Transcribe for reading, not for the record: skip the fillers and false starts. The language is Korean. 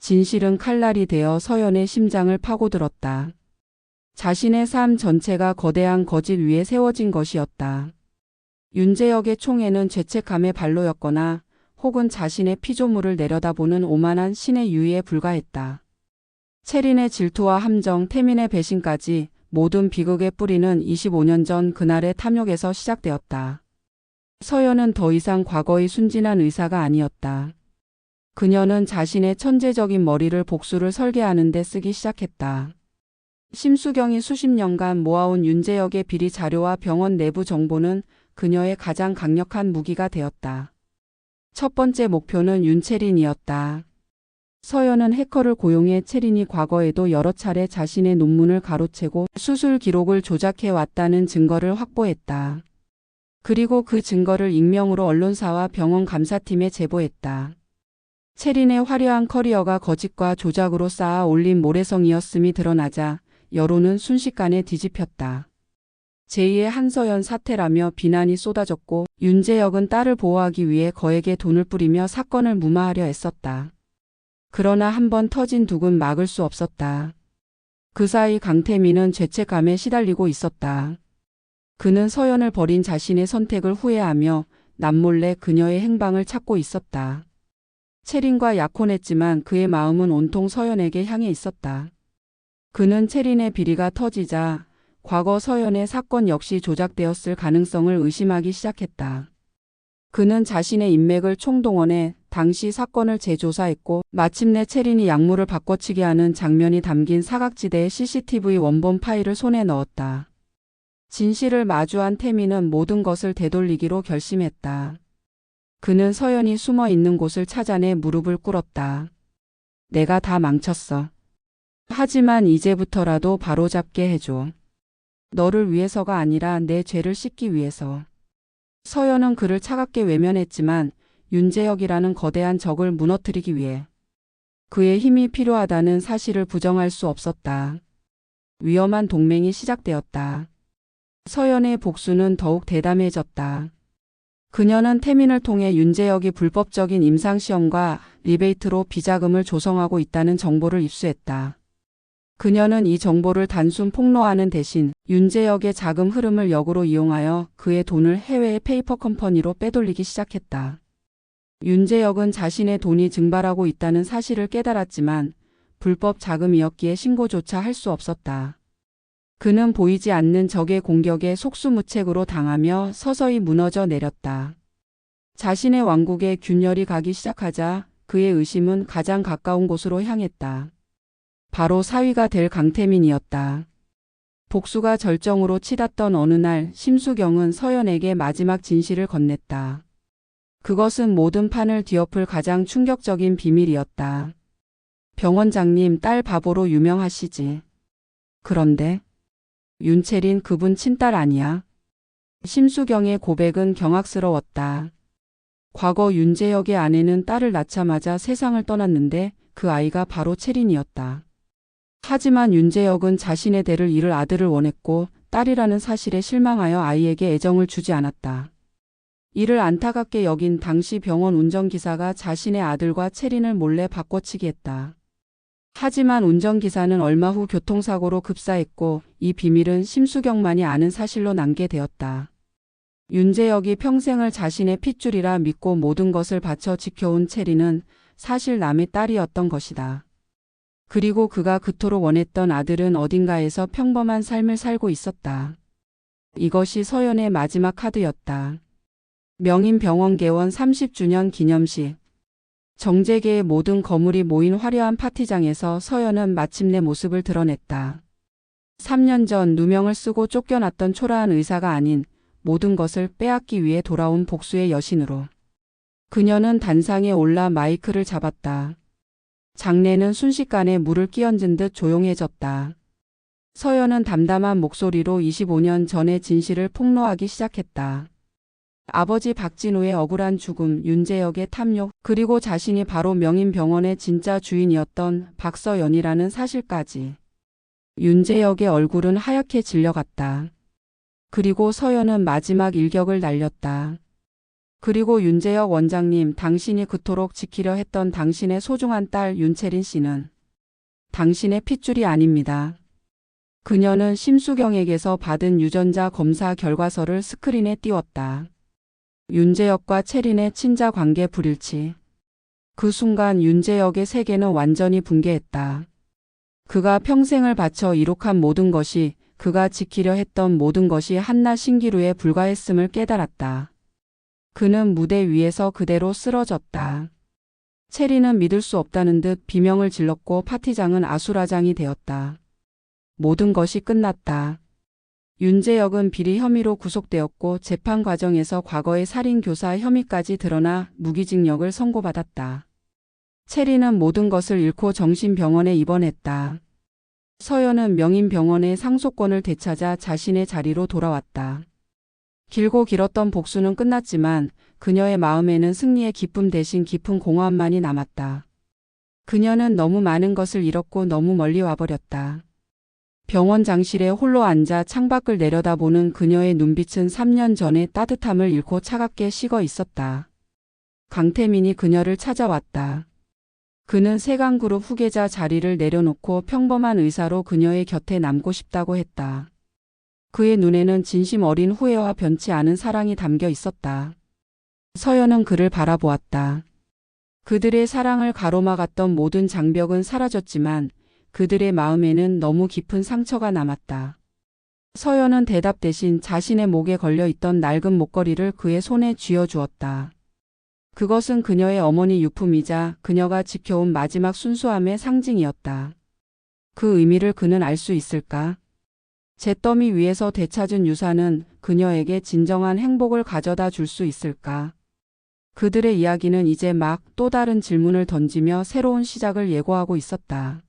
진실은 칼날이 되어 서연의 심장을 파고들었다. 자신의 삶 전체가 거대한 거짓 위에 세워진 것이었다. 윤재혁의 총애는 죄책감의 발로였거나 혹은 자신의 피조물을 내려다보는 오만한 신의 유의에 불과했다. 체린의 질투와 함정, 태민의 배신까지 모든 비극의 뿌리는 25년 전 그날의 탐욕에서 시작되었다. 서연은 더 이상 과거의 순진한 의사가 아니었다. 그녀는 자신의 천재적인 머리를 복수를 설계하는 데 쓰기 시작했다. 심수경이 수십 년간 모아온 윤재혁의 비리 자료와 병원 내부 정보는 그녀의 가장 강력한 무기가 되었다. 첫 번째 목표는 윤채린이었다. 서연은 해커를 고용해 채린이 과거에도 여러 차례 자신의 논문을 가로채고 수술 기록을 조작해 왔다는 증거를 확보했다. 그리고 그 증거를 익명으로 언론사와 병원 감사팀에 제보했다. 채린의 화려한 커리어가 거짓과 조작으로 쌓아 올린 모래성이었음이 드러나자 여론은 순식간에 뒤집혔다. 제2의 한서연 사태라며 비난이 쏟아졌고 윤재혁은 딸을 보호하기 위해 거액의 돈을 뿌리며 사건을 무마하려 애썼다. 그러나 한번 터진 둑은 막을 수 없었다. 그 사이 강태민은 죄책감에 시달리고 있었다. 그는 서연을 버린 자신의 선택을 후회하며 남몰래 그녀의 행방을 찾고 있었다. 채린과 약혼했지만 그의 마음은 온통 서연에게 향해 있었다. 그는 채린의 비리가 터지자 과거 서연의 사건 역시 조작되었을 가능성을 의심하기 시작했다. 그는 자신의 인맥을 총동원해 당시 사건을 재조사했고 마침내 채린이 약물을 바꿔치기 하는 장면이 담긴 사각지대의 CCTV 원본 파일을 손에 넣었다. 진실을 마주한 태민은 모든 것을 되돌리기로 결심했다. 그는 서연이 숨어 있는 곳을 찾아내 무릎을 꿇었다. 내가 다 망쳤어. 하지만 이제부터라도 바로잡게 해줘. 너를 위해서가 아니라 내 죄를 씻기 위해서. 서연은 그를 차갑게 외면했지만 윤재혁이라는 거대한 적을 무너뜨리기 위해 그의 힘이 필요하다는 사실을 부정할 수 없었다. 위험한 동맹이 시작되었다. 서연의 복수는 더욱 대담해졌다. 그녀는 태민을 통해 윤재혁이 불법적인 임상시험과 리베이트로 비자금을 조성하고 있다는 정보를 입수했다. 그녀는 이 정보를 단순 폭로하는 대신 윤재혁의 자금 흐름을 역으로 이용하여 그의 돈을 해외의 페이퍼 컴퍼니로 빼돌리기 시작했다. 윤재혁은 자신의 돈이 증발하고 있다는 사실을 깨달았지만 불법 자금이었기에 신고조차 할 수 없었다. 그는 보이지 않는 적의 공격에 속수무책으로 당하며 서서히 무너져 내렸다. 자신의 왕국에 균열이 가기 시작하자 그의 의심은 가장 가까운 곳으로 향했다. 바로 사위가 될 강태민이었다. 복수가 절정으로 치닫던 어느 날 심수경은 서연에게 마지막 진실을 건넸다. 그것은 모든 판을 뒤엎을 가장 충격적인 비밀이었다. 병원장님 딸 바보로 유명하시지. 그런데 윤채린 그분 친딸 아니야. 심수경의 고백은 경악스러웠다. 과거 윤재혁의 아내는 딸을 낳자마자 세상을 떠났는데 그 아이가 바로 채린이었다. 하지만 윤재혁은 자신의 대를 이을 아들을 원했고 딸이라는 사실에 실망하여 아이에게 애정을 주지 않았다. 이를 안타깝게 여긴 당시 병원 운전기사가 자신의 아들과 채린을 몰래 바꿔치기 했다. 하지만 운전기사는 얼마 후 교통사고로 급사했고 이 비밀은 심수경만이 아는 사실로 남게 되었다. 윤재혁이 평생을 자신의 핏줄이라 믿고 모든 것을 바쳐 지켜온 채린은 사실 남의 딸이었던 것이다. 그리고 그가 그토록 원했던 아들은 어딘가에서 평범한 삶을 살고 있었다. 이것이 서연의 마지막 카드였다. 명인병원 개원 30주년 기념식. 정재계의 모든 거물이 모인 화려한 파티장에서 서연은 마침내 모습을 드러냈다. 3년 전 누명을 쓰고 쫓겨났던 초라한 의사가 아닌 모든 것을 빼앗기 위해 돌아온 복수의 여신으로. 그녀는 단상에 올라 마이크를 잡았다. 장례는 순식간에 물을 끼얹은 듯 조용해졌다. 서연은 담담한 목소리로 25년 전의 진실을 폭로하기 시작했다. 아버지 박진우의 억울한 죽음, 윤재혁의 탐욕, 그리고 자신이 바로 명인병원의 진짜 주인이었던 박서연이라는 사실까지. 윤재혁의 얼굴은 하얗게 질려갔다. 그리고 서연은 마지막 일격을 날렸다. 그리고 윤재혁 원장님, 당신이 그토록 지키려 했던 당신의 소중한 딸 윤채린 씨는 당신의 핏줄이 아닙니다. 그녀는 심수경에게서 받은 유전자 검사 결과서를 스크린에 띄웠다. 윤재혁과 채린의 친자 관계 불일치. 그 순간 윤재혁의 세계는 완전히 붕괴했다. 그가 평생을 바쳐 이룩한 모든 것이, 그가 지키려 했던 모든 것이 한낱 신기루에 불과했음을 깨달았다. 그는 무대 위에서 그대로 쓰러졌다. 채린은 믿을 수 없다는 듯 비명을 질렀고 파티장은 아수라장이 되었다. 모든 것이 끝났다. 윤재혁은 비리 혐의로 구속되었고 재판 과정에서 과거의 살인교사 혐의까지 드러나 무기징역을 선고받았다. 채린은 모든 것을 잃고 정신병원에 입원했다. 서연은 명인병원의 상속권을 되찾아 자신의 자리로 돌아왔다. 길고 길었던 복수는 끝났지만 그녀의 마음에는 승리의 기쁨 대신 깊은 공허함만이 남았다. 그녀는 너무 많은 것을 잃었고 너무 멀리 와버렸다. 병원 장실에 홀로 앉아 창밖을 내려다보는 그녀의 눈빛은 3년 전의 따뜻함을 잃고 차갑게 식어 있었다. 강태민이 그녀를 찾아왔다. 그는 세강그룹 후계자 자리를 내려놓고 평범한 의사로 그녀의 곁에 남고 싶다고 했다. 그의 눈에는 진심 어린 후회와 변치 않은 사랑이 담겨 있었다. 서연은 그를 바라보았다. 그들의 사랑을 가로막았던 모든 장벽은 사라졌지만 그들의 마음에는 너무 깊은 상처가 남았다. 서연은 대답 대신 자신의 목에 걸려 있던 낡은 목걸이를 그의 손에 쥐어주었다. 그것은 그녀의 어머니 유품이자 그녀가 지켜온 마지막 순수함의 상징이었다. 그 의미를 그는 알 수 있을까? 잿더미 위에서 되찾은 유산은 그녀에게 진정한 행복을 가져다 줄 수 있을까? 그들의 이야기는 이제 막 또 다른 질문을 던지며 새로운 시작을 예고하고 있었다.